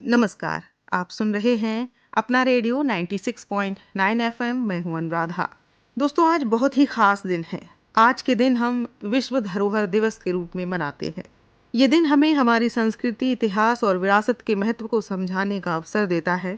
नमस्कार। आप सुन रहे हैं अपना रेडियो 96.9 एफएम। मैं हूं अनुराधा। दोस्तों, आज बहुत ही खास दिन है। आज के दिन हम विश्व धरोहर दिवस के रूप में मनाते हैं। ये दिन हमें हमारी संस्कृति, इतिहास और विरासत के महत्व को समझाने का अवसर देता है।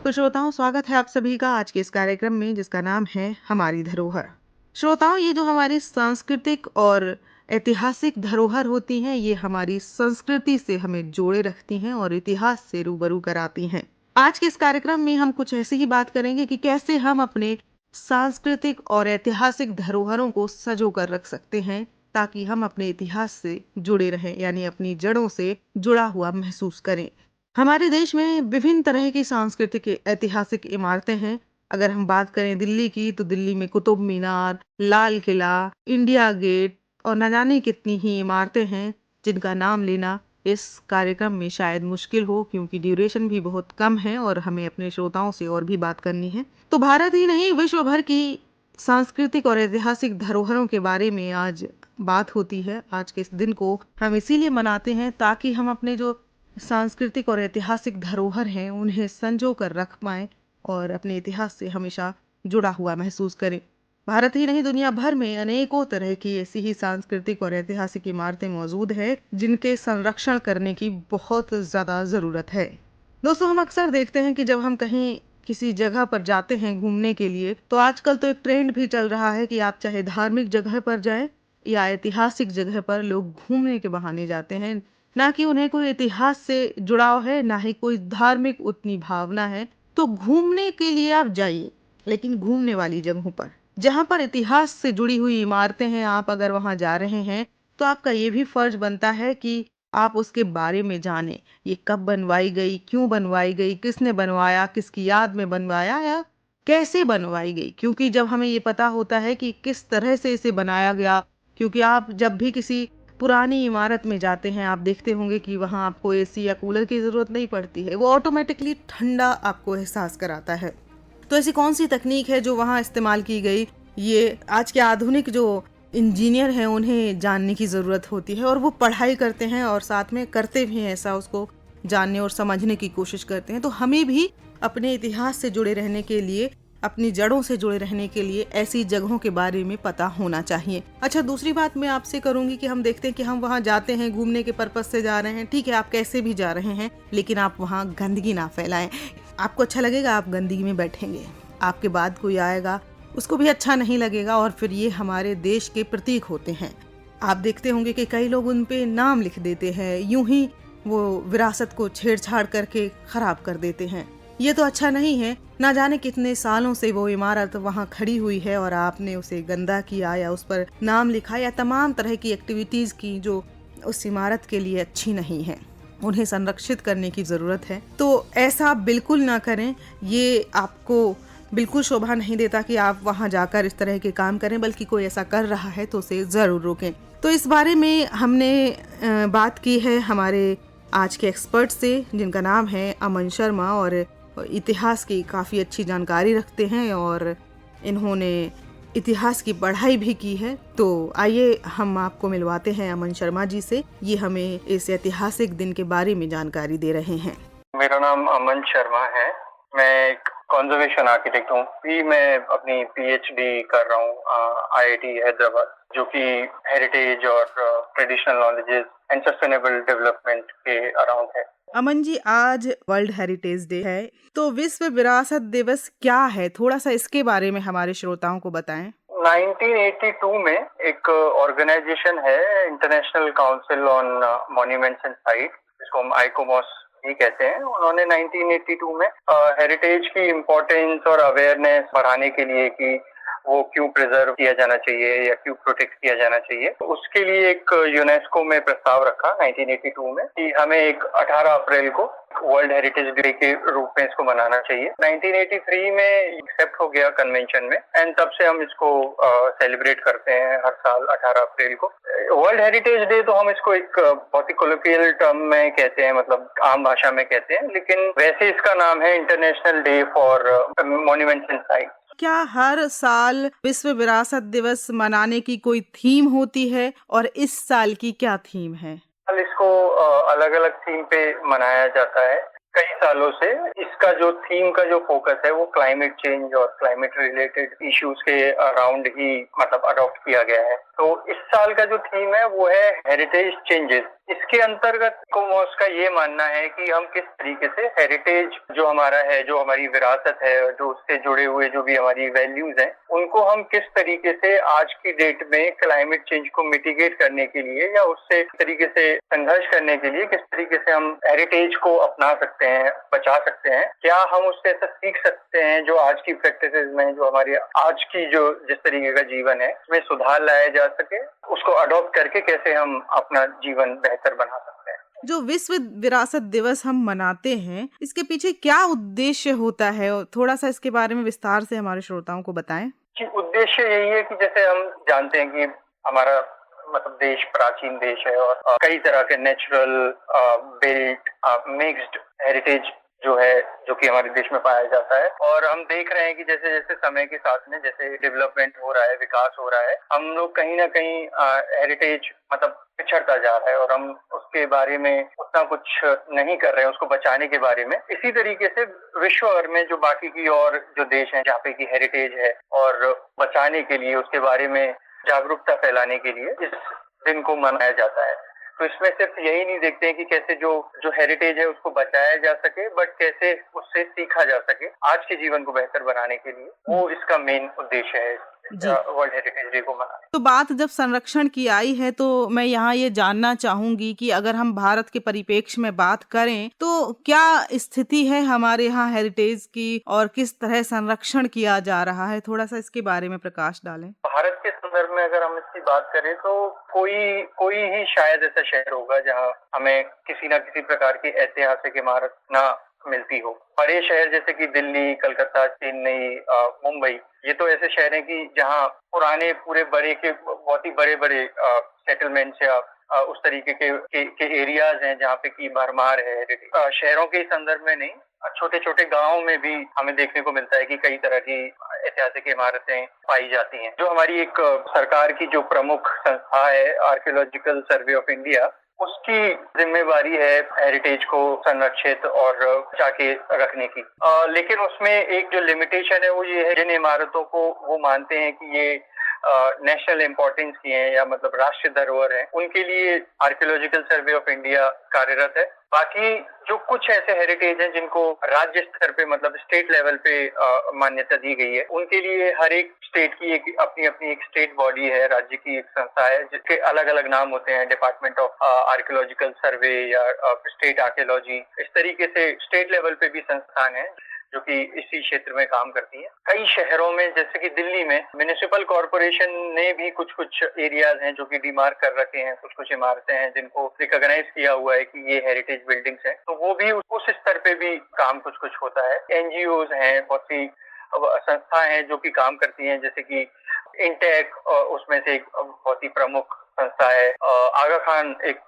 तो श्रोताओं, स्वागत है आप सभी का आज के इस कार्यक्रम में, जिसका नाम है हमारी धरोहर। श्रोताओं, ये जो हमारी सांस्कृतिक और ऐतिहासिक धरोहर होती हैं, ये हमारी संस्कृति से हमें जोड़े रखती हैं और इतिहास से रूबरू कराती हैं। आज के इस कार्यक्रम में हम कुछ ऐसी ही बात करेंगे कि कैसे हम अपने सांस्कृतिक और ऐतिहासिक धरोहरों को संजो कर रख सकते हैं, ताकि हम अपने इतिहास से जुड़े रहें, यानी अपनी जड़ों से जुड़ा हुआ महसूस करें। हमारे देश में विभिन्न तरह की सांस्कृतिक ऐतिहासिक इमारतें हैं। अगर हम बात करें दिल्ली की, तो दिल्ली में कुतुब मीनार, लाल किला, इंडिया गेट और न जाने कितनी ही इमारतें हैं, जिनका नाम लेना इस कार्यक्रम में शायद मुश्किल हो, क्योंकि ड्यूरेशन भी बहुत कम है और हमें अपने श्रोताओं से और भी बात करनी है। तो भारत ही नहीं, विश्व भर की सांस्कृतिक और ऐतिहासिक धरोहरों के बारे में आज बात होती है। आज के इस दिन को हम इसीलिए मनाते हैं ताकि हम अपने जो सांस्कृतिक और ऐतिहासिक धरोहर हैं, उन्हें संजो कर रख पाएं और अपने इतिहास से हमेशा जुड़ा हुआ महसूस करें। भारत ही नहीं, दुनिया भर में अनेकों तरह की ऐसी ही सांस्कृतिक और ऐतिहासिक इमारतें मौजूद हैं, जिनके संरक्षण करने की बहुत ज़्यादा ज़रूरत है। दोस्तों, हम अक्सर देखते हैं कि जब हम कहीं किसी जगह पर जाते हैं घूमने के लिए, तो आजकल तो एक ट्रेंड भी चल रहा है कि आप चाहे धार्मिक जगह पर जाएं या ऐतिहासिक जगह पर, लोग घूमने के बहाने जाते हैं। ना कि उन्हें कोई इतिहास से जुड़ाव है, ना ही कोई धार्मिक उतनी भावना है। तो घूमने के लिए आप जाइए, लेकिन घूमने वाली जगहों पर, जहां पर इतिहास से जुड़ी हुई इमारतें हैं, आप अगर वहां जा रहे हैं, तो आपका ये भी फर्ज बनता है कि आप उसके बारे में जानें। ये कब बनवाई गई, क्यों बनवाई गई, किसने बनवाया, किसकी याद में बनवाया, या कैसे बनवाई गई। क्योंकि जब हमें ये पता होता है कि किस तरह से इसे बनाया गया, क्योंकि आप जब भी किसी पुरानी इमारत में जाते हैं, आप देखते होंगे कि वहाँ आपको एसी या कूलर की ज़रूरत नहीं पड़ती है, वो ऑटोमेटिकली ठंडा आपको एहसास कराता है। तो ऐसी कौन सी तकनीक है जो वहाँ इस्तेमाल की गई, ये आज के आधुनिक जो इंजीनियर हैं उन्हें जानने की ज़रूरत होती है, और वो पढ़ाई करते हैं और साथ में करते भी हैं ऐसा, उसको जानने और समझने की कोशिश करते हैं। तो हमें भी अपने इतिहास से जुड़े रहने के लिए, अपनी जड़ों से जुड़े रहने के लिए ऐसी जगहों के बारे में पता होना चाहिए। अच्छा, दूसरी बात मैं आपसे करूंगी कि हम देखते हैं कि हम वहाँ जाते हैं, घूमने के पर्पस से जा रहे हैं, ठीक है, आप कैसे भी जा रहे हैं, लेकिन आप वहाँ गंदगी ना फैलाएं। आपको अच्छा लगेगा, आप गंदगी में बैठेंगे, आपके बाद कोई आएगा, उसको भी अच्छा नहीं लगेगा, और फिर ये हमारे देश के प्रतीक होते हैं। आप देखते होंगे कि कई लोग उन पे नाम लिख देते हैं, यूं ही वो विरासत को छेड़छाड़ करके खराब कर देते हैं। ये तो अच्छा नहीं है। ना जाने कितने सालों से वो इमारत वहाँ खड़ी हुई है और आपने उसे गंदा किया या उस पर नाम लिखा या तमाम तरह की एक्टिविटीज की जो उस इमारत के लिए अच्छी नहीं है। उन्हें संरक्षित करने की जरूरत है। तो ऐसा बिल्कुल ना करें। ये आपको बिल्कुल शोभा नहीं देता कि आप वहाँ जाकर इस तरह के काम करें, बल्कि कोई ऐसा कर रहा है तो उसे जरूर रोकें। तो इस बारे में हमने बात की है हमारे आज के एक्सपर्ट से, जिनका नाम है अमन शर्मा, और इतिहास की काफ़ी अच्छी जानकारी रखते हैं और इन्होंने इतिहास की पढ़ाई भी की है। तो आइए हम आपको मिलवाते हैं अमन शर्मा जी से। ये हमें इस ऐतिहासिक दिन के बारे में जानकारी दे रहे हैं। मेरा नाम अमन शर्मा है। मैं एक कंजर्वेशन आर्किटेक्ट हूँ। मैं अपनी पीएचडी कर रहा हूँ आईआईटी हैदराबाद, जो कि हेरिटेज और traditional knowledges and sustainable development के अराउंड है। अमन जी, आज वर्ल्ड हेरिटेज डे है, तो विश्व विरासत दिवस क्या है, थोड़ा सा इसके बारे में हमारे श्रोताओं को बताएं। 1982 में एक ऑर्गेनाइजेशन है, international council on monuments and site, जिसको हम आइकोमॉस ही कहते हैं। उन्होंने 1982 में हेरिटेज की इम्पोर्टेंस और अवेयरनेस बढ़ाने के लिए कि वो क्यों प्रिजर्व किया जाना चाहिए या क्यों प्रोटेक्ट किया जाना चाहिए, तो उसके लिए एक यूनेस्को में प्रस्ताव रखा 1982 में कि हमें एक 18 अप्रैल को वर्ल्ड हेरिटेज डे के रूप में इसको मनाना चाहिए। 1983 में एक्सेप्ट हो गया कन्वेंशन में, एंड तब से हम इसको सेलिब्रेट करते हैं हर साल 18 अप्रैल को। वर्ल्ड हेरिटेज डे तो हम इसको एक बहुत ही कोलोकियल टर्म में कहते हैं, मतलब आम भाषा में कहते हैं, लेकिन वैसे इसका नाम है international day for monuments and sites. क्या हर साल विश्व विरासत दिवस मनाने की कोई थीम होती है, और इस साल की क्या थीम है? साल इसको अलग अलग थीम पे मनाया जाता है। कई सालों से इसका जो थीम का जो फोकस है वो क्लाइमेट चेंज और क्लाइमेट रिलेटेड इश्यूज के अराउंड ही मतलब अडॉप्ट किया गया है। तो इस साल का जो थीम है वो है हेरिटेज चेंजेस। इसके अंतर्गत इकोमॉस का ये मानना है कि हम किस तरीके से हेरिटेज जो हमारा है, जो हमारी विरासत है, जो उससे जुड़े हुए जो भी हमारी वैल्यूज हैं, उनको हम किस तरीके से आज की डेट में क्लाइमेट चेंज को मिटिगेट करने के लिए या उससे तरीके से संघर्ष करने के लिए किस तरीके से हम हेरिटेज को अपना सकते हैं, बचा सकते हैं। क्या हम उससे ऐसा सीख सकते हैं जो आज की प्रैक्टिसेस में, जो हमारी आज की जो जिस तरीके का जीवन है उसमें सुधार लाया जा सके, उसको अडॉप्ट करके कैसे हम अपना जीवन बेहतर बना सकते हैं। जो विश्व विरासत दिवस हम मनाते हैं, इसके पीछे क्या उद्देश्य होता है? थोड़ा सा इसके बारे में विस्तार से हमारे श्रोताओं को बताएं। जी, उद्देश्य यही है कि जैसे हम जानते हैं कि हमारा मतलब देश प्राचीन देश है और कई तरह के नेचुरल बिल्ट मिक्स्ड हेरिटेज जो है, जो कि हमारे देश में पाया जाता है। और हम देख रहे हैं कि जैसे जैसे समय के साथ में जैसे डेवलपमेंट हो रहा है, विकास हो रहा है, हम लोग कहीं ना कहीं हेरिटेज मतलब पिछड़ता जा रहा है और हम उसके बारे में उतना कुछ नहीं कर रहे हैं, उसको बचाने के बारे में। इसी तरीके से विश्व भर में जो बाकी की और जो देश हैं जहाँ पे की हेरिटेज है और बचाने के लिए, उसके बारे में जागरूकता फैलाने के लिए इस दिन को मनाया जाता है। तो इसमें सिर्फ यही नहीं देखते हैं कि कैसे जो जो हेरिटेज है उसको बचाया जा सके, बट कैसे उससे सीखा जा सके आज के जीवन को बेहतर बनाने के लिए, वो इसका मेन उद्देश्य है वर्ल्ड हेरिटेज डे को मनाने। तो बात जब संरक्षण की आई है तो मैं यहाँ ये जानना चाहूंगी कि अगर हम भारत के परिप्रेक्ष्य में बात करें तो क्या स्थिति है हमारे यहाँ हेरिटेज की और किस तरह संरक्षण किया जा रहा है? थोड़ा सा इसके बारे में प्रकाश डालें। भारत के संदर्भ में अगर हम इसकी बात करें तो कोई ही शायद ऐसा शहर होगा जहाँ हमें किसी न किसी प्रकार की ऐतिहासिक इमारत ना मिलती हो। बड़े शहर जैसे कि दिल्ली, कलकत्ता, चेन्नई, मुंबई, ये तो ऐसे शहर हैं कि जहाँ पुराने पूरे बहुत ही बड़े बड़े सेटलमेंट्स या उस तरीके के एरियाज हैं जहाँ पे की भरमार है। शहरों के संदर्भ में नहीं, छोटे छोटे गांवों में भी हमें देखने को मिलता है कि कई तरह की ऐतिहासिक इमारतें पाई जाती हैं। जो हमारी एक सरकार की जो प्रमुख संस्था है आर्कियोलॉजिकल सर्वे ऑफ इंडिया, उसकी जिम्मेवारी है हेरिटेज को संरक्षित और बचा के रखने की। लेकिन उसमें एक जो लिमिटेशन है वो ये है, जिन इमारतों को वो मानते हैं कि ये नेशनल इम्पोर्टेंस की हैं या मतलब राष्ट्रीय धरोहर है, उनके लिए आर्कियोलॉजिकल सर्वे ऑफ इंडिया कार्यरत है। बाकी जो कुछ ऐसे हेरिटेज हैं जिनको राज्य स्तर पे मतलब स्टेट लेवल पे मान्यता दी गई है, उनके लिए हर एक स्टेट की एक अपनी अपनी एक स्टेट बॉडी है, राज्य की एक संस्था है जिसके अलग अलग नाम होते हैं, डिपार्टमेंट ऑफ आर्कियोलॉजिकल सर्वे या स्टेट आर्कियोलॉजी। इस तरीके से स्टेट लेवल पे भी संस्थान है जो कि इसी क्षेत्र में काम करती है। कई शहरों में जैसे कि दिल्ली में म्युनिसिपल कॉर्पोरेशन ने भी कुछ कुछ एरियाज हैं जो कि डिमार्क कर रखे हैं, कुछ कुछ इमारतें हैं जिनको रिकॉग्नाइज किया हुआ है कि ये हेरिटेज बिल्डिंग्स हैं, तो वो भी उस स्तर पे भी काम कुछ कुछ होता है। एनजीओज हैं, बहुत सी संस्थाएं हैं जो कि काम करती हैं, जैसे कि इंटेक उसमें से एक बहुत ही प्रमुख संस्था है। आगा खान एक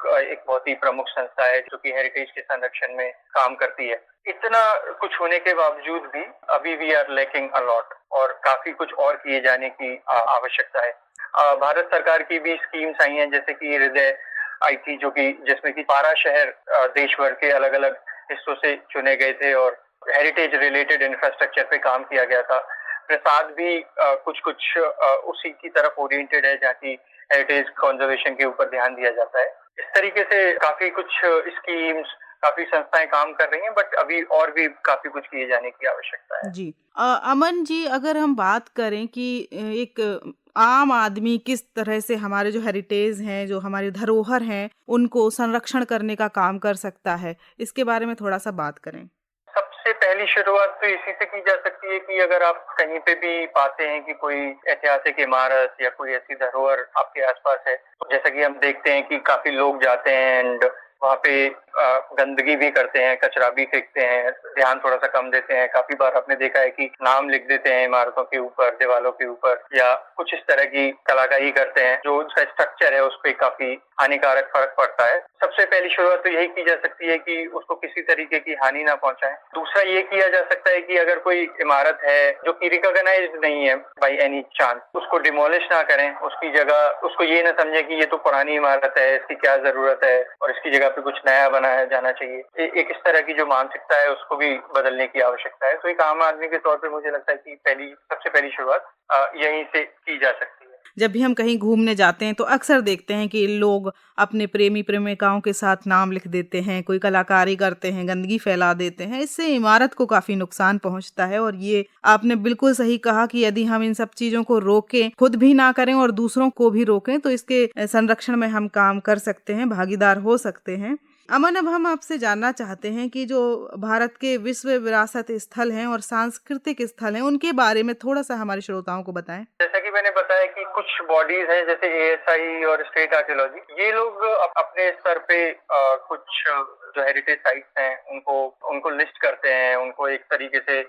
बहुत ही प्रमुख संस्था है जो कि हेरिटेज के संरक्षण में काम करती है। इतना कुछ होने के बावजूद भी अभी we are lacking a lot और काफी कुछ और किए जाने की आवश्यकता है। भारत सरकार की भी स्कीम्स आई हैं, जैसे कि हृदय आई थी, जो कि जिसमें कि 12 शहर देश भर के अलग अलग हिस्सों से चुने गए थे और हेरिटेज रिलेटेड इंफ्रास्ट्रक्चर पे काम किया गया था। प्रसाद भी कुछ कुछ उसी की तरफ ओरिएंटेड है जहाँ की हेरिटेज कंजर्वेशन के ऊपर ध्यान दिया जाता है। इस तरीके से काफी कुछ स्कीम्स, काफी संस्थाएं काम कर रही हैं, बट अभी और भी काफी कुछ किए जाने की आवश्यकता है। जी, अमन जी, अगर हम बात करें कि एक आम आदमी किस तरह से हमारे जो हेरिटेज हैं, जो हमारी धरोहर हैं, उनको संरक्षण करने का काम कर सकता है, इसके बारे में थोड़ा सा बात करें। सबसे पहली शुरुआत तो इसी से की जा सकती है कि अगर आप कहीं पे भी पाते हैं कि कोई ऐतिहासिक इमारत या कोई ऐसी धरोहर आपके आसपास है, तो जैसा कि हम देखते हैं कि काफी लोग जाते हैं एंड वहाँ पे गंदगी भी करते हैं, कचरा भी फेंकते हैं, ध्यान थोड़ा सा कम देते हैं। काफी बार आपने देखा है कि नाम लिख देते हैं इमारतों के ऊपर, दीवालों के ऊपर, या कुछ इस तरह की कलाकारी करते हैं जो उसका स्ट्रक्चर है उस पर काफी हानिकारक फर्क पड़ता है। सबसे पहली शुरुआत तो यही की जा सकती है कि उसको किसी तरीके की हानि ना पहुंचाएं। दूसरा ये किया जा सकता है कि अगर कोई इमारत है जो कि रिकॉग्नाइज्ड नहीं है बाय एनी चांस, उसको डिमोलिश ना करें। उसकी जगह उसको ये ना समझे कि ये तो पुरानी इमारत है, इसकी क्या जरूरत है और इसकी जगह पे कुछ नया बनाया जाना चाहिए। एक इस तरह की जो मानसिकता है उसको भी बदलने की आवश्यकता है। तो एक आम आदमी के तौर पे मुझे लगता है कि सबसे पहली शुरुआत यहीं से की जा सकती है। जब भी हम कहीं घूमने जाते हैं तो अक्सर देखते हैं कि लोग अपने प्रेमी प्रेमिकाओं के साथ नाम लिख देते हैं, कोई कलाकारी करते हैं, गंदगी फैला देते हैं। इससे इमारत को काफी नुकसान पहुंचता है और ये आपने बिल्कुल सही कहा कि यदि हम इन सब चीजों को रोकें, खुद भी ना करें और दूसरों को भी रोकें, तो इसके संरक्षण में हम काम कर सकते हैं, भागीदार हो सकते हैं। अमन, अब हम आपसे जानना चाहते हैं कि जो भारत के विश्व विरासत स्थल हैं और सांस्कृतिक स्थल हैं, उनके बारे में थोड़ा सा हमारे श्रोताओं को बताएं। जैसा कि मैंने बताया कि कुछ बॉडीज हैं जैसे ASI और स्टेट आर्कियोलॉजी, ये लोग अपने स्तर पे कुछ जो हेरिटेज साइट्स हैं उनको लिस्ट करते हैं, उनको एक तरीके से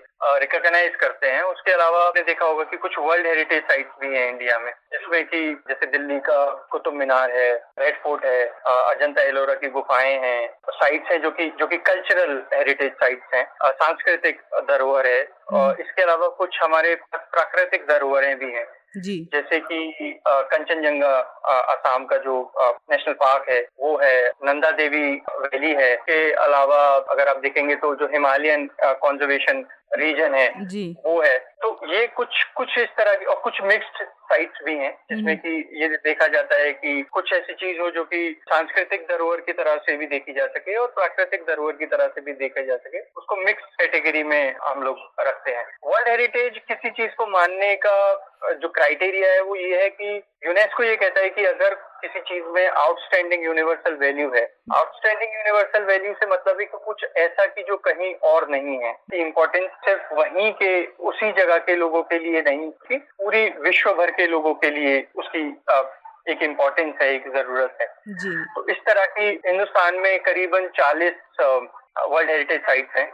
रिकॉग्नाइज करते हैं। उसके अलावा आपने देखा होगा कि कुछ वर्ल्ड हेरिटेज साइट्स भी हैं इंडिया में, जिसमें कि जैसे दिल्ली का कुतुब मीनार है, रेड फोर्ट है, अजंता एलोरा की गुफाएं हैं, साइट्स हैं जो कि कल्चरल हेरिटेज साइट्स हैं, सांस्कृतिक धरोहर है। और इसके अलावा कुछ हमारे प्राकृतिक धरोहरें भी हैं जी, जैसे कि कंचनजंगा असम का जो नेशनल पार्क है वो है, नंदा देवी वैली है। के अलावा अगर आप देखेंगे तो जो हिमालयन कंजर्वेशन रीजन है जी, वो है। तो ये कुछ इस तरह की और कुछ मिक्स्ड साइट्स भी हैं जिसमें कि ये देखा जाता है कि कुछ ऐसी चीज हो जो कि सांस्कृतिक धरोहर की तरह से भी देखी जा सके और प्राकृतिक धरोहर की तरह से भी देखा जा सके, उसको मिक्स कैटेगरी में हम लोग रखते हैं। वर्ल्ड हेरिटेज किसी चीज को मानने का जो क्राइटेरिया है वो ये है कि यूनेस्को ये कहता है कि अगर किसी चीज में आउटस्टैंडिंग यूनिवर्सल वैल्यू है, आउटस्टैंडिंग यूनिवर्सल वैल्यू से मतलब है कि कुछ ऐसा कि जो कहीं और नहीं है, इम्पोर्टेंस सिर्फ वहीं के उसी जगह के लोगों के लिए नहीं कि पूरी विश्व भर के लोगों के लिए उसकी एक इम्पोर्टेंस है, एक जरूरत है जी, तो इस तरह की हिंदुस्तान में करीबन 40 वर्ल्ड हेरिटेज साइट्स हैं,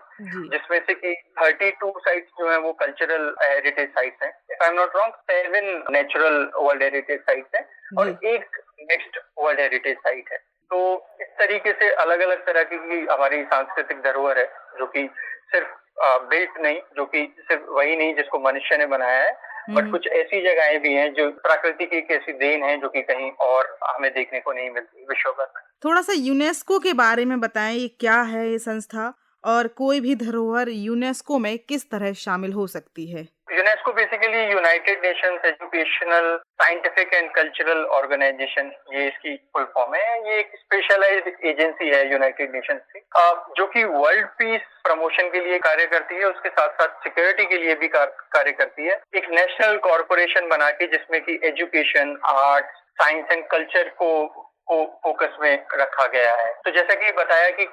जिसमें से कि 32 साइट्स जो हैं वो कल्चरल हेरिटेज साइट्स हैं। If I am not wrong 7 natural world heritage sites हैं और एक मिक्स्ड वर्ल्ड हेरिटेज साइट है। तो इस तरीके से अलग अलग तरह की हमारी सांस्कृतिक धरोहर है जो कि सिर्फ बिल्ट नहीं, जो कि सिर्फ वही नहीं जिसको मनुष्य ने बनाया है, बट कुछ ऐसी जगहें भी हैं जो प्रकृति की एक ऐसी देन है जो कि कहीं और हमें देखने को नहीं मिलती विश्व भर में। थोड़ा सा यूनेस्को के बारे में बताएं, ये क्या है ये संस्था और कोई भी धरोहर यूनेस्को में किस तरह शामिल हो सकती है? UNESCO basically United Nations Educational Scientific and Cultural Organization, ये इसकी फुल फॉर्म है। ये एक स्पेशलाइज्ड एजेंसी है यूनाइटेड नेशंस की, जो कि वर्ल्ड पीस प्रमोशन के लिए कार्य करती है, उसके साथ साथ सिक्योरिटी के लिए भी कार्य करती है। एक नेशनल कॉर्पोरेशन बना के जिसमें कि education, art, science and culture को फोकस में रखा गया है। तो जैसा कि बताया कि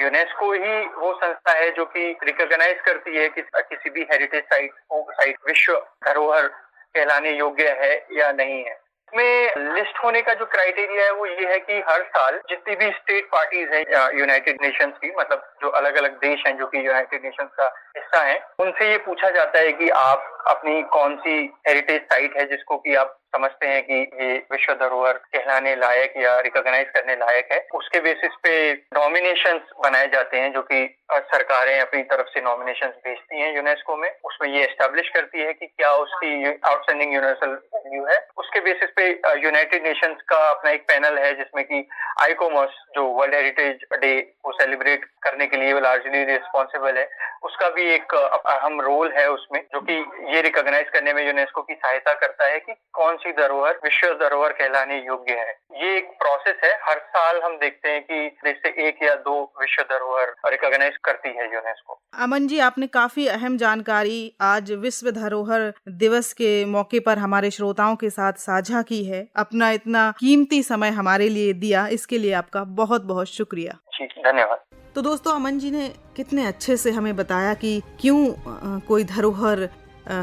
यूनेस्को ही वो संस्था है जो कि रिकॉग्नाइज करती है कि किसी भी हेरिटेज साइट विश्व धरोहर कहलाने योग्य है या नहीं है। इसमें लिस्ट होने का जो क्राइटेरिया है वो ये है कि हर साल जितनी भी स्टेट पार्टीज हैं यूनाइटेड नेशंस की, मतलब जो अलग अलग देश हैं जो कि यूनाइटेड नेशंस का हिस्सा हैं, उनसे ये पूछा जाता है कि आप अपनी कौन सी हेरिटेज साइट है जिसको कि आप समझते हैं कि ये विश्व धरोहर कहलाने लायक या रिकॉग्नाइज करने लायक है, उसके बेसिस पे नॉमिनेशंस बनाए जाते हैं जो कि सरकारें अपनी तरफ से नॉमिनेशंस भेजती हैं यूनेस्को में। उसमें ये एस्टैब्लिश करती है कि क्या उसकी आउटस्टैंडिंग यूनिवर्सल वैल्यू है। उसके बेसिस पे यूनाइटेड नेशंस का अपना एक पैनल है जिसमें कि आईकोमोस जो वर्ल्ड हेरिटेज डे को सेलिब्रेट करने के लिए लार्जली रिस्पॉन्सिबल है, उसका भी एक अहम रोल है उसमें, जो कि ये रिकॉग्नाइज करने में यूनेस्को की सहायता करता है कि कौन सी धरोहर विश्व धरोहर कहलाने योग्य है। ये एक प्रोसेस है, हर साल हम देखते हैं कि जैसे 1 या 2 विश्व धरोहर रिकॉग्नाइज करती है यूनेस्को। अमन जी, आपने काफी अहम जानकारी आज विश्व धरोहर दिवस के मौके पर हमारे श्रोताओं के साथ साझा की है। अपना इतना कीमती समय हमारे लिए दिया, इसके लिए आपका बहुत बहुत शुक्रिया। जी, धन्यवाद। तो दोस्तों, अमन जी ने कितने अच्छे से हमें बताया कि क्यों कोई धरोहर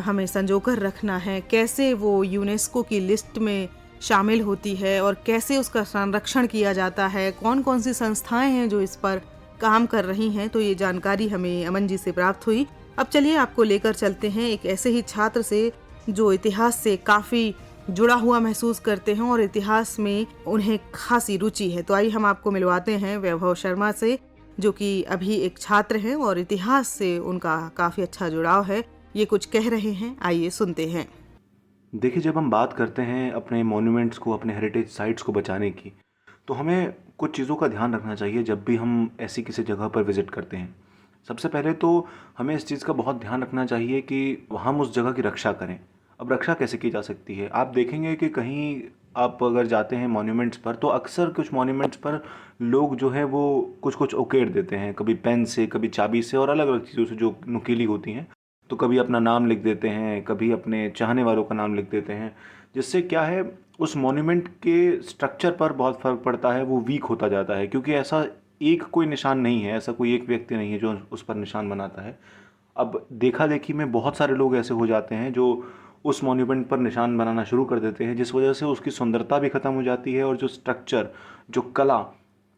हमें संजोकर रखना है, कैसे वो यूनेस्को की लिस्ट में शामिल होती है और कैसे उसका संरक्षण किया जाता है, कौन कौन सी संस्थाएं हैं जो इस पर काम कर रही हैं, तो ये जानकारी हमें अमन जी से प्राप्त हुई। अब चलिए आपको लेकर चलते हैं एक ऐसे ही छात्र से जो इतिहास से काफ़ी जुड़ा हुआ महसूस करते हैं और इतिहास में उन्हें खासी रुचि है। तो आइए हम आपको मिलवाते हैं वैभव शर्मा से, जो कि अभी एक छात्र हैं और इतिहास से उनका काफ़ी अच्छा जुड़ाव है। ये कुछ कह रहे हैं, आइए सुनते हैं। देखिए, जब हम बात करते हैं अपने मॉन्यूमेंट्स को, अपने हेरिटेज साइट्स को बचाने की, तो हमें कुछ चीज़ों का ध्यान रखना चाहिए जब भी हम ऐसी किसी जगह पर विज़िट करते हैं। सबसे पहले तो हमें इस चीज़ का बहुत ध्यान रखना चाहिए कि हम उस जगह की रक्षा करें। अब रक्षा कैसे की जा सकती है? आप देखेंगे कि कहीं आप अगर जाते हैं मॉन्यूमेंट्स पर, तो अक्सर कुछ मॉन्यूमेंट्स पर लोग जो है वो कुछ-कुछ उकेर देते हैं, कभी पेन से, कभी चाबी से और अलग-अलग चीज़ों से जो नुकीली होती हैं। तो कभी अपना नाम लिख देते हैं, कभी अपने चाहने वालों का नाम लिख देते हैं, जिससे क्या है, उस मॉन्यूमेंट के स्ट्रक्चर पर बहुत फ़र्क पड़ता है, वो वीक होता जाता है, क्योंकि ऐसा एक कोई निशान नहीं है, ऐसा कोई एक व्यक्ति नहीं है जो उस पर निशान बनाता है। अब देखा-देखी में बहुत सारे लोग ऐसे हो जाते हैं जो उस मॉन्यूमेंट पर निशान बनाना शुरू कर देते हैं, जिस वजह से उसकी सुंदरता भी ख़त्म हो जाती है और जो स्ट्रक्चर, जो कला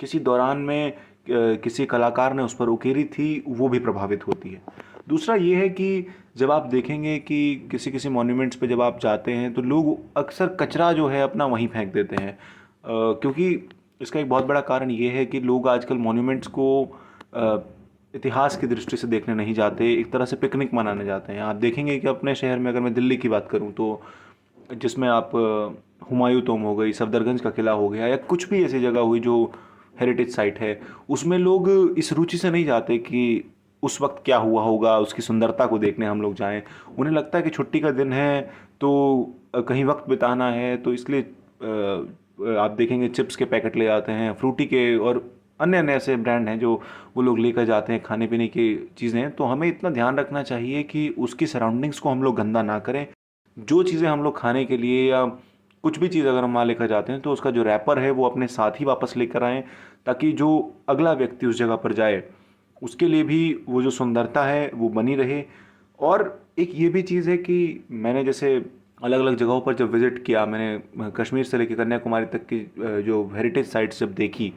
किसी दौरान में किसी कलाकार ने उस पर उकेरी थी, वो भी प्रभावित होती है। दूसरा ये है कि जब आप देखेंगे कि किसी-किसी मॉन्यूमेंट्स पे जब आप जाते हैं, तो लोग अक्सर कचरा जो है अपना वहीं फेंक देते हैं। क्योंकि इसका एक बहुत बड़ा कारण ये है कि लोग आजकल मॉन्यूमेंट्स को अ, इतिहास की दृष्टि से देखने नहीं जाते, एक तरह से पिकनिक मनाने जाते हैं। आप देखेंगे कि अपने शहर में, अगर मैं दिल्ली की बात करूँ, तो जिसमें आप हुमायूं टॉम्ब हो गई, सफदरजंग का किला हो गया, या कुछ भी ऐसी जगह हुई जो हेरिटेज साइट है, उसमें लोग इस रुचि से नहीं जाते कि उस वक्त क्या हुआ होगा, उसकी सुंदरता को देखने हम लोग जाएं। उन्हें लगता है कि छुट्टी का दिन है, तो कहीं वक्त बिताना है, तो इसलिए आप देखेंगे चिप्स के पैकेट ले जाते हैं, फ्रूटी के और अन्य अन्य ऐसे ब्रांड हैं जो वो लोग लेकर जाते हैं, खाने पीने की चीज़ें। तो हमें इतना ध्यान रखना चाहिए कि उसकी सराउंडिंग्स को हम लोग गंदा ना करें। जो चीज़ें हम लोग खाने के लिए या कुछ भी चीज़ अगर हम वहाँ लेकर जाते हैं, तो उसका जो रैपर है वो अपने साथ ही वापस लेकर आएँ, ताकि जो अगला व्यक्ति उस जगह पर जाए, उसके लिए भी वो जो सुंदरता है वो बनी रहे। और एक ये भी चीज़ है कि मैंने जैसे अलग अलग जगहों पर जब विज़िट किया, मैंने कश्मीर से लेकर कन्याकुमारी तक की जो हेरिटेज साइट्स जब देखी,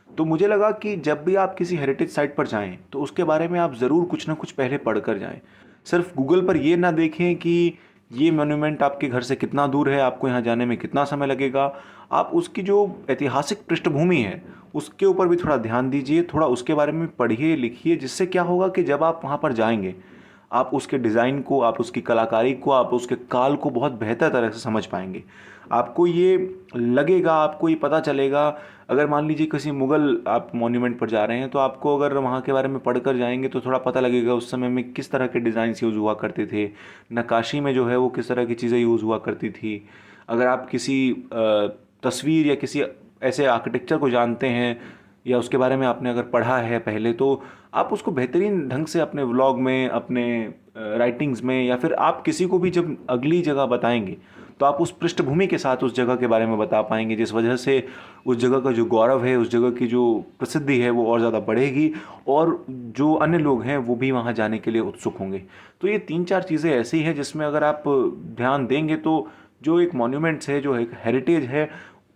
तो मुझे लगा कि जब भी आप किसी हेरिटेज साइट पर जाएं, तो उसके बारे में आप ज़रूर कुछ ना कुछ पहले पढ़ कर जाएं। सिर्फ गूगल पर ये ना देखें कि ये मोन्यूमेंट आपके घर से कितना दूर है, आपको यहाँ जाने में कितना समय लगेगा। आप उसकी जो ऐतिहासिक पृष्ठभूमि है, उसके ऊपर भी थोड़ा ध्यान दीजिए, थोड़ा उसके बारे में पढ़िए, लिखिए, जिससे क्या होगा कि जब आप वहाँ पर जाएंगे, आप उसके डिज़ाइन को, आप उसकी कलाकारी को, आप उसके काल को बहुत बेहतर तरह से समझ पाएंगे। आपको ये लगेगा, आपको ये पता चलेगा। अगर मान लीजिए किसी मुग़ल आप मॉन्यूमेंट पर जा रहे हैं, तो आपको अगर वहाँ के बारे में पढ़ कर जाएंगे, तो थोड़ा पता लगेगा उस समय में किस तरह के डिज़ाइंस यूज़ हुआ करते थे, नक्काशी में जो है वो किस तरह की चीज़ें यूज़ हुआ करती थी। अगर आप किसी तस्वीर या किसी ऐसे आर्किटेक्चर को जानते हैं, या उसके बारे में आपने अगर पढ़ा है पहले, तो आप उसको बेहतरीन ढंग से अपने व्लॉग में, अपने राइटिंग्स में, या फिर आप किसी को भी जब अगली जगह बताएंगे, तो आप उस पृष्ठभूमि के साथ उस जगह के बारे में बता पाएंगे, जिस वजह से उस जगह का जो गौरव है, उस जगह की जो प्रसिद्धि है, वो और ज़्यादा बढ़ेगी, और जो अन्य लोग हैं वो भी वहाँ जाने के लिए उत्सुक होंगे। तो ये 3-4 चीज़ें ऐसी हैं जिसमें अगर आप ध्यान देंगे, तो जो एक मॉन्यूमेंट्स है, जो एक हेरिटेज है,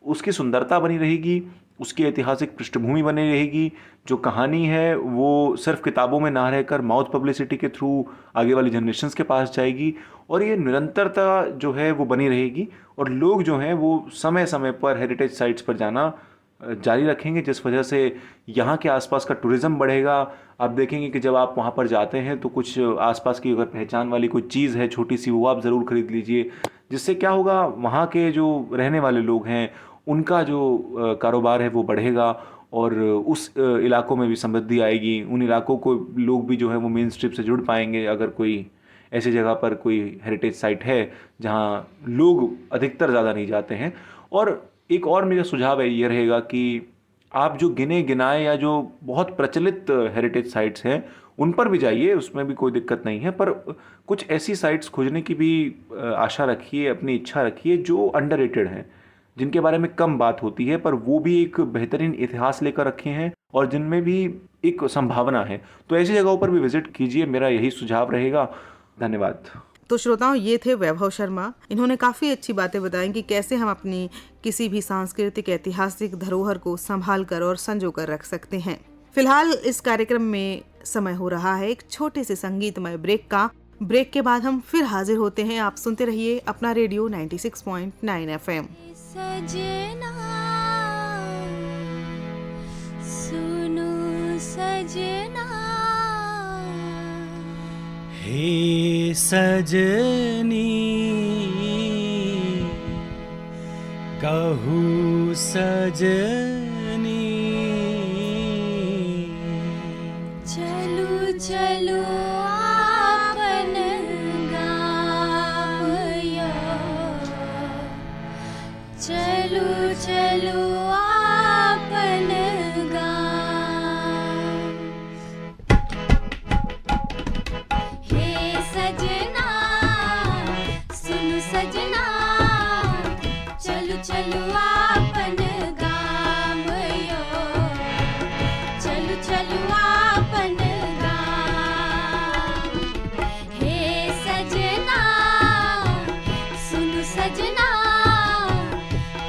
उसकी सुंदरता बनी रहेगी, उसकी ऐतिहासिक पृष्ठभूमि बनी रहेगी। जो कहानी है वो सिर्फ किताबों में ना रहकर माउथ पब्लिसिटी के थ्रू आगे वाली जनरेशन्स के पास जाएगी, और ये निरंतरता जो है वो बनी रहेगी, और लोग जो हैं वो समय समय पर हेरिटेज साइट्स पर जाना जारी रखेंगे, जिस वजह से यहाँ के आसपास का टूरिज़्म बढ़ेगा। आप देखेंगे कि जब आप वहाँ पर जाते हैं, तो कुछ आसपास की अगर पहचान वाली कोई चीज़ है छोटी सी, वो आप ज़रूर खरीद लीजिए, जिससे क्या होगा, वहाँ के जो रहने वाले लोग हैं उनका जो कारोबार है वो बढ़ेगा, और उस इलाकों में भी समृद्धि आएगी। उन इलाकों को लोग भी जो है वो मेन स्ट्रीम से जुड़ पाएंगे, अगर कोई ऐसी जगह पर कोई हेरिटेज साइट है जहाँ लोग अधिकतर ज़्यादा नहीं जाते हैं। और एक और मेरा सुझाव है, ये रहेगा कि आप जो गिने गिनाए या जो बहुत प्रचलित हेरिटेज साइट्स हैं उन पर भी जाइए, उसमें भी कोई दिक्कत नहीं है, पर कुछ ऐसी साइट्स खोजने की भी आशा रखिए, अपनी इच्छा रखिए, जो अंडररेटेड हैं, जिनके बारे में कम बात होती है, पर वो भी एक बेहतरीन इतिहास लेकर रखे हैं और जिनमें भी एक संभावना है। तो ऐसी जगहों पर भी विजिट कीजिए, मेरा यही सुझाव रहेगा। धन्यवाद। तो श्रोताओं, ये थे वैभव शर्मा। इन्होंने काफ़ी अच्छी बातें बताई कि कैसे हम अपनी किसी भी सांस्कृतिक ऐतिहासिक धरोहर को संभाल कर और संजो कर रख सकते हैं। फिलहाल इस कार्यक्रम में समय हो रहा है एक छोटे से संगीतमय ब्रेक का। ब्रेक के बाद हम फिर हाजिर होते हैं। आप सुनते रहिए अपना रेडियो 96.9 FM। सजना सुनो सजना, हे सजनी कहूँ सजनी, चलो चलो आपन गाँव यो, चलो चलो आपन गाँव। हे सजना सुनो सजना, चलो चलो आपन गाँव यो, चलो चलो आपन गाँव। हे सजना सुनो सजना,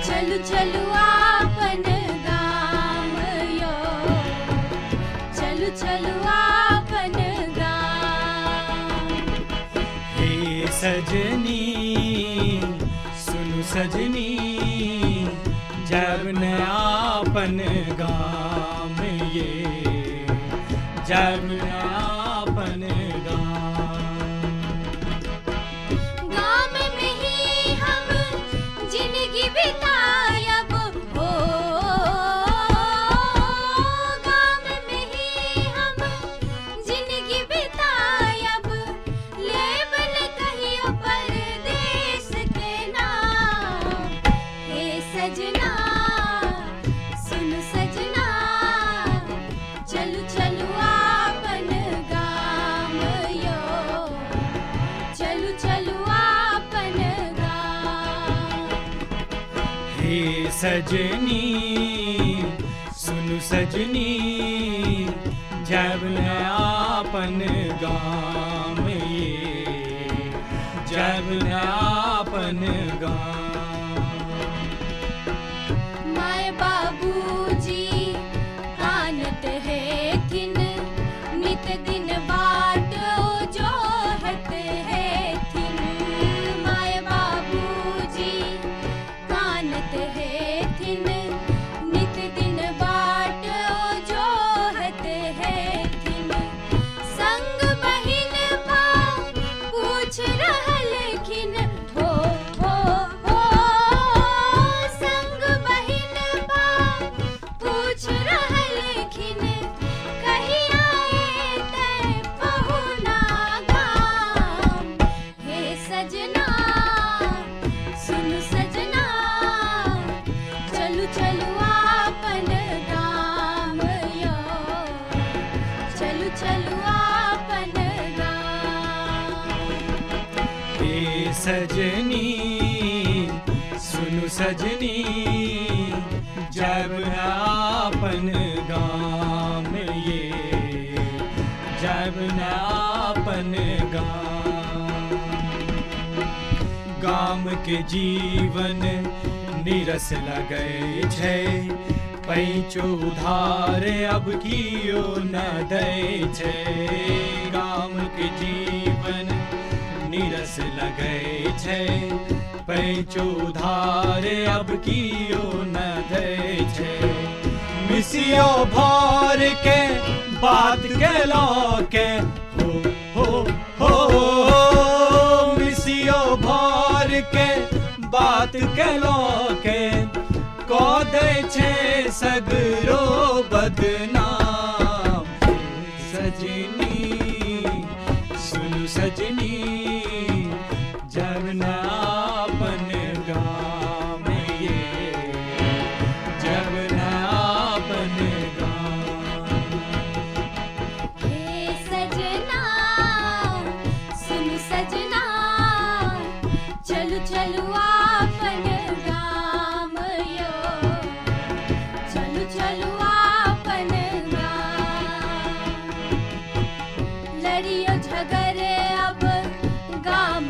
चलो चलो आपन गाँव यो, चलो चलो आपन गाँव। हे सजनी सुनु सजनी, जब न आपन गाँव ये, जब न आपन गाँव में ही हम जिंदगी बितायब हो, गाँव में ही हम जिंदगी बितायब, लेबल कहियो परदेस के नाम। हे सजना सुन सजना, चलू चलू आपन गाँव यो, चलू चलू आपन गाँव। हे सजनी सुनु सजनी, जब न आपन गाँव ये, जब न आपन माय बाबूजी कानत है थिन, नित दिन बाट जो हट है थिन। माय बाबूजी कानत है थिन, नित दिन बाट जो हट है थिन। संग बहिन भाव पूछ रहल खिन, हो संग बहिन भाव पूछ रहल खिन, कहिया एतै पहुना गाम। हे सजना सुन सजना, चलू चलू आपन गाम यो, चलू चलू आपन गाम। हे सजनी सुनु सजनी, जब न आपन गाँव ये, जब न आपन गाम के जीवन निरस लगै छै, पैंचो उधार अब कियो न दै छै। गाम के जीवन निरस लगै छै, पैंचो उधार अब कियो न दै छै। मिसियो भर के बात केलो के, हो मिसियो भर के बात केलो के, को दै छै सगरो बदनाम। सजनी सुनु सजनी, जब न आपन गाँव ये, जब न आपन हे सजना सुन सजना, चलू चलू आपन गाम यो, चलू चलू आपन गाम। लड़ियो झगड़े अब गाम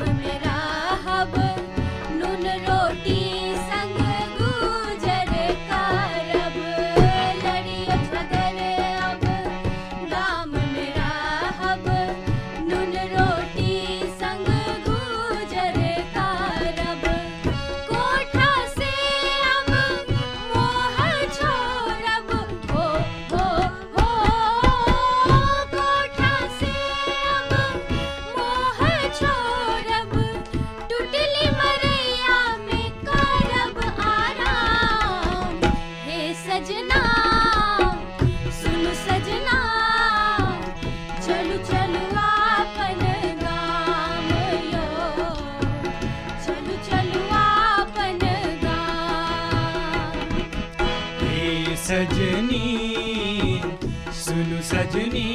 सजनी सुनु सजनी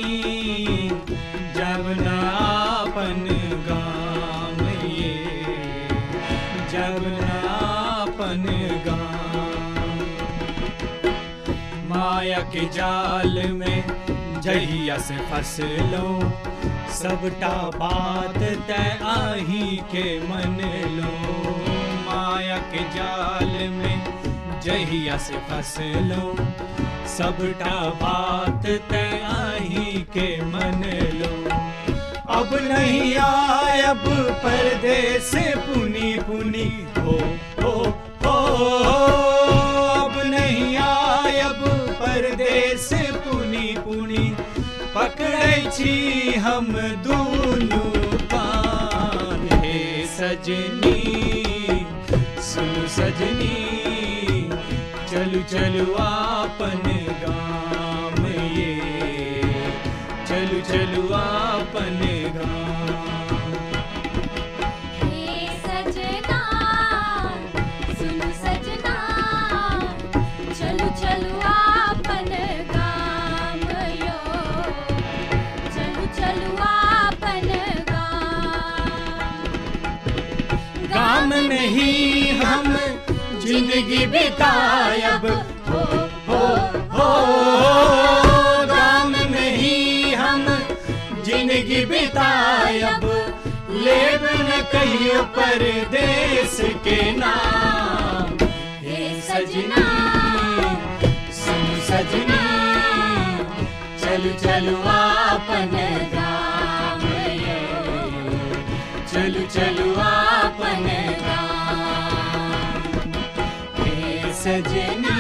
जवना आपन गाम ये जवना आपन गाम माया के जाल में जहिया से फसलो सबटा बात तय आही के मन लो माया के जाल में जहिया से फसलो सबटा बात तय आही के मन लो अब नहीं आयब परदेस पुनी पुनी हो अब नहीं आयब परदेस पुनी पुनी पकड़ै छी हम दुनू कान हे सजनी सुनु सजनी चलू चलू आपन गाम ये चलू चलू आपन गाम हे सजना सुनु सजना चलू चलू आपन गाम यो चलू चलू आपन गाम में ही हम जिंदगी बितायब हो गाम में ही हम जिंदगी बितायब लेब न कहियो परदेस के नाम हे सजना सुनु सजनी चलू चलू आपन गाम ये चलू चलू आपन सजनी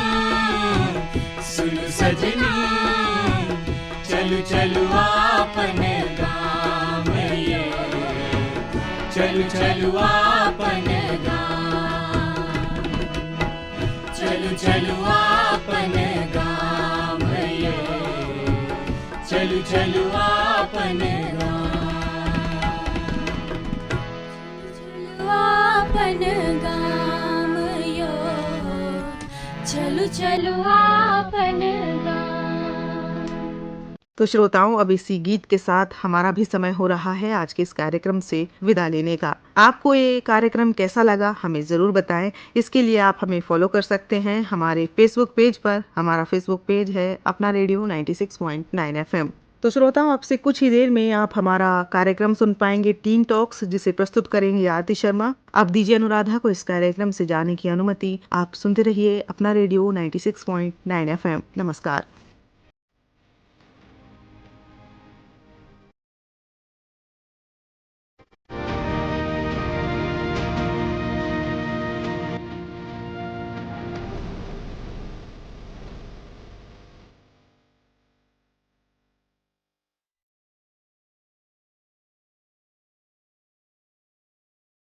सुनु सजनी चलू चलू आपन गाम ये चलू चलू आपन गाम चलू चलू आपन गाम ये चलू चलू आपन गाम चलू आपन गाम यो चलू चलू आपन गाम। तो श्रोताओं, अब इसी गीत के साथ हमारा भी समय हो रहा है आज के इस कार्यक्रम से विदा लेने का। आपको ये कार्यक्रम कैसा लगा हमें ज़रूर बताएं। इसके लिए आप हमें फॉलो कर सकते हैं हमारे फेसबुक पेज पर। हमारा फेसबुक पेज है अपना रेडियो 96.9 FM। तो श्रोताओं, आपसे कुछ ही देर में आप हमारा कार्यक्रम सुन पाएंगे टीन टॉक्स, जिसे प्रस्तुत करेंगे आरती शर्मा। आप दीजिए अनुराधा को इस कार्यक्रम से जाने की अनुमति। आप सुनते रहिए अपना रेडियो 96.9 FM। नमस्कार।